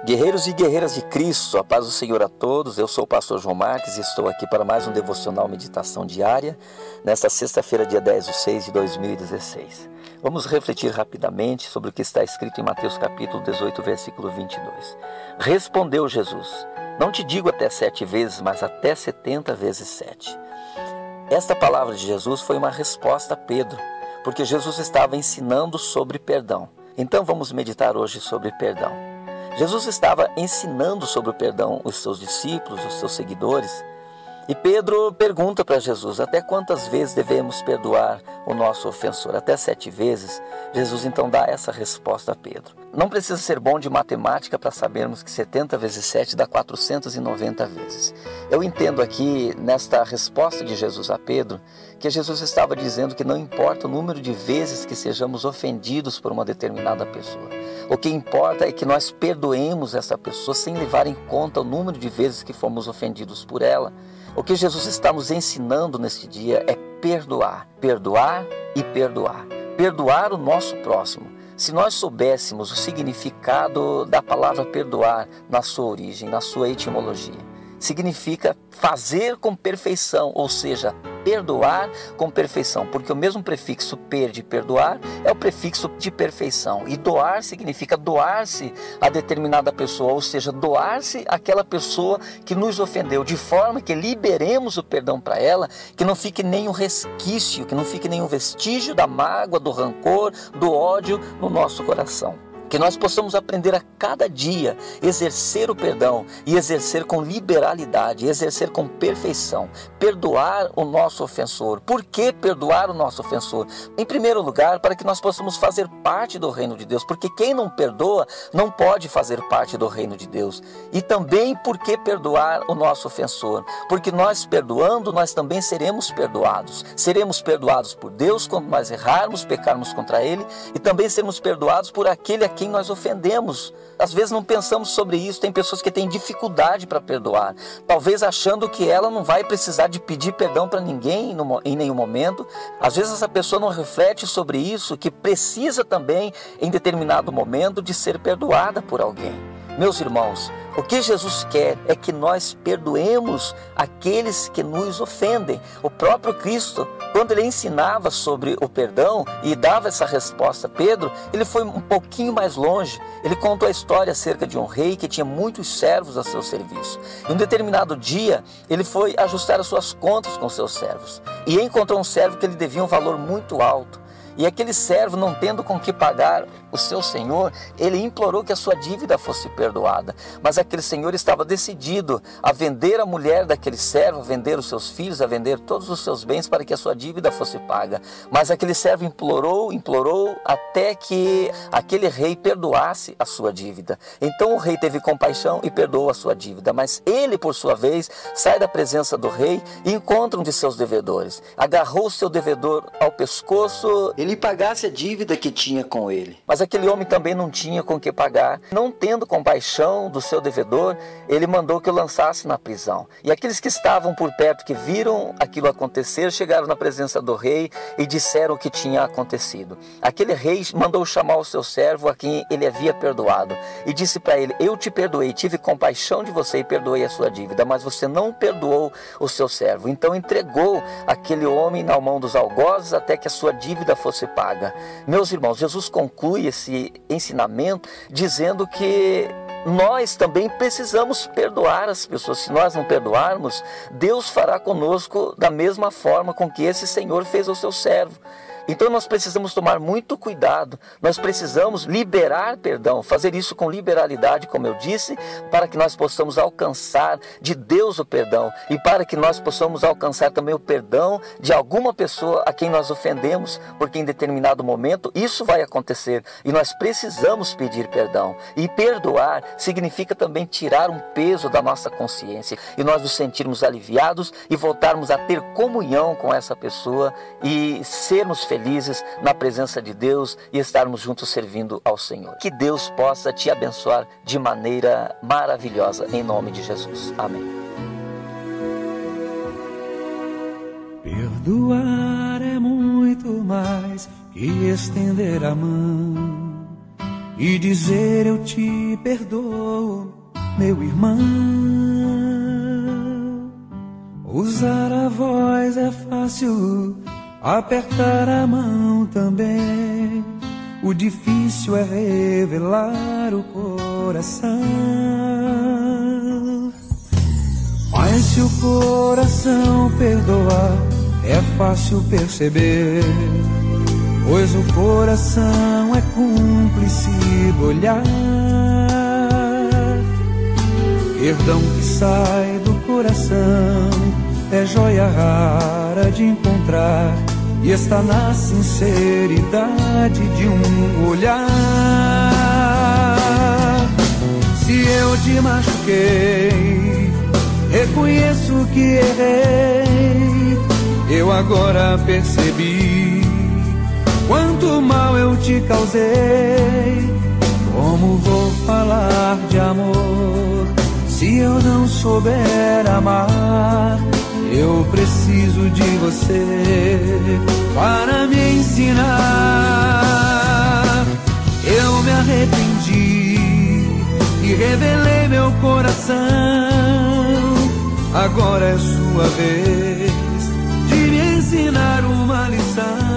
Guerreiros e guerreiras de Cristo, a paz do Senhor a todos. Eu sou o pastor João Marques e estou aqui para mais um devocional meditação diária, nesta sexta-feira, dia 10/6/2016. Vamos refletir rapidamente sobre o que está escrito em Mateus capítulo 18, versículo 22. Respondeu Jesus: não te digo até 7 vezes, mas até 70 vezes 7. Esta palavra de Jesus foi uma resposta a Pedro, porque Jesus estava ensinando sobre perdão. Então vamos meditar hoje sobre perdão. Jesus estava ensinando sobre o perdão os seus discípulos, os seus seguidores. E Pedro pergunta para Jesus: até quantas vezes devemos perdoar o nosso ofensor? Até 7 vezes? Jesus então dá essa resposta a Pedro. Não precisa ser bom de matemática para sabermos que 70 vezes 7 dá 490 vezes. Eu entendo aqui, nesta resposta de Jesus a Pedro, que Jesus estava dizendo que não importa o número de vezes que sejamos ofendidos por uma determinada pessoa. O que importa é que nós perdoemos essa pessoa sem levar em conta o número de vezes que fomos ofendidos por ela. O que Jesus está nos ensinando neste dia é perdoar, perdoar e perdoar. Perdoar o nosso próximo. Se nós soubéssemos o significado da palavra perdoar na sua origem, na sua etimologia, significa fazer com perfeição, ou seja, perdoar com perfeição, porque o mesmo prefixo per de perdoar é o prefixo de perfeição, e doar significa doar-se a determinada pessoa, ou seja, doar-se àquela pessoa que nos ofendeu, de forma que liberemos o perdão para ela, que não fique nenhum resquício, que não fique nenhum vestígio da mágoa, do rancor, do ódio no nosso coração. Que nós possamos aprender a cada dia exercer o perdão e exercer com liberalidade, exercer com perfeição, perdoar o nosso ofensor. Por que perdoar o nosso ofensor? Em primeiro lugar, para que nós possamos fazer parte do reino de Deus, porque quem não perdoa não pode fazer parte do reino de Deus. E também por que perdoar o nosso ofensor? Porque nós perdoando, nós também seremos perdoados. Seremos perdoados por Deus quando nós errarmos, pecarmos contra Ele, e também seremos perdoados por aquele a quem nós ofendemos. Às vezes não pensamos sobre isso. Tem pessoas que têm dificuldade para perdoar, talvez achando que ela não vai precisar de pedir perdão para ninguém em nenhum momento. Às vezes essa pessoa não reflete sobre isso, que precisa também em determinado momento de ser perdoada por alguém. Meus irmãos, o que Jesus quer é que nós perdoemos aqueles que nos ofendem. O próprio Cristo, quando ele ensinava sobre o perdão e dava essa resposta a Pedro, ele foi um pouquinho mais longe. Ele contou a história acerca de um rei que tinha muitos servos a seu serviço. Em um determinado dia, ele foi ajustar as suas contas com seus servos e encontrou um servo que lhe devia um valor muito alto. E aquele servo, não tendo com que pagar o seu senhor, ele implorou que a sua dívida fosse perdoada. Mas aquele senhor estava decidido a vender a mulher daquele servo, a vender os seus filhos, a vender todos os seus bens para que a sua dívida fosse paga. Mas aquele servo implorou até que aquele rei perdoasse a sua dívida. Então o rei teve compaixão e perdoou a sua dívida. Mas ele, por sua vez, sai da presença do rei e encontra um de seus devedores. Agarrou o seu devedor ao pescoço, ele pagasse a dívida que tinha com ele. Mas aquele homem também não tinha com que pagar. Não tendo compaixão do seu devedor, ele mandou que o lançasse na prisão. E aqueles que estavam por perto, que viram aquilo acontecer, chegaram na presença do rei e disseram o que tinha acontecido. Aquele rei mandou chamar o seu servo a quem ele havia perdoado e disse para ele: eu te perdoei, tive compaixão de você e perdoei a sua dívida, mas você não perdoou o seu servo. Então entregou aquele homem na mão dos algozes até que a sua dívida fosse paga. Meus irmãos, Jesus conclui esse ensinamento dizendo que nós também precisamos perdoar as pessoas. Se nós não perdoarmos, Deus fará conosco da mesma forma com que esse Senhor fez ao seu servo. Então nós precisamos tomar muito cuidado, nós precisamos liberar perdão, fazer isso com liberalidade, como eu disse, para que nós possamos alcançar de Deus o perdão e para que nós possamos alcançar também o perdão de alguma pessoa a quem nós ofendemos, porque em determinado momento isso vai acontecer e nós precisamos pedir perdão. E perdoar significa também tirar um peso da nossa consciência e nós nos sentirmos aliviados e voltarmos a ter comunhão com essa pessoa e sermos felizes na presença de Deus e estarmos juntos servindo ao Senhor. Que Deus possa te abençoar de maneira maravilhosa, em nome de Jesus. Amém. Perdoar é muito mais que estender a mão e dizer eu te perdoo, meu irmão. Usar a voz é fácil, apertar a mão também. O difícil é revelar o coração. Mas se o coração perdoar, é fácil perceber, pois o coração é cúmplice do olhar. Perdão que sai do coração é joia rara de encontrar, e está na sinceridade de um olhar. Se eu te machuquei, reconheço que errei. Eu agora percebi quanto mal eu te causei. Como vou falar de amor se eu não souber amar? Eu preciso de você para me ensinar. Eu me arrependi e revelei meu coração. Agora é sua vez de me ensinar uma lição.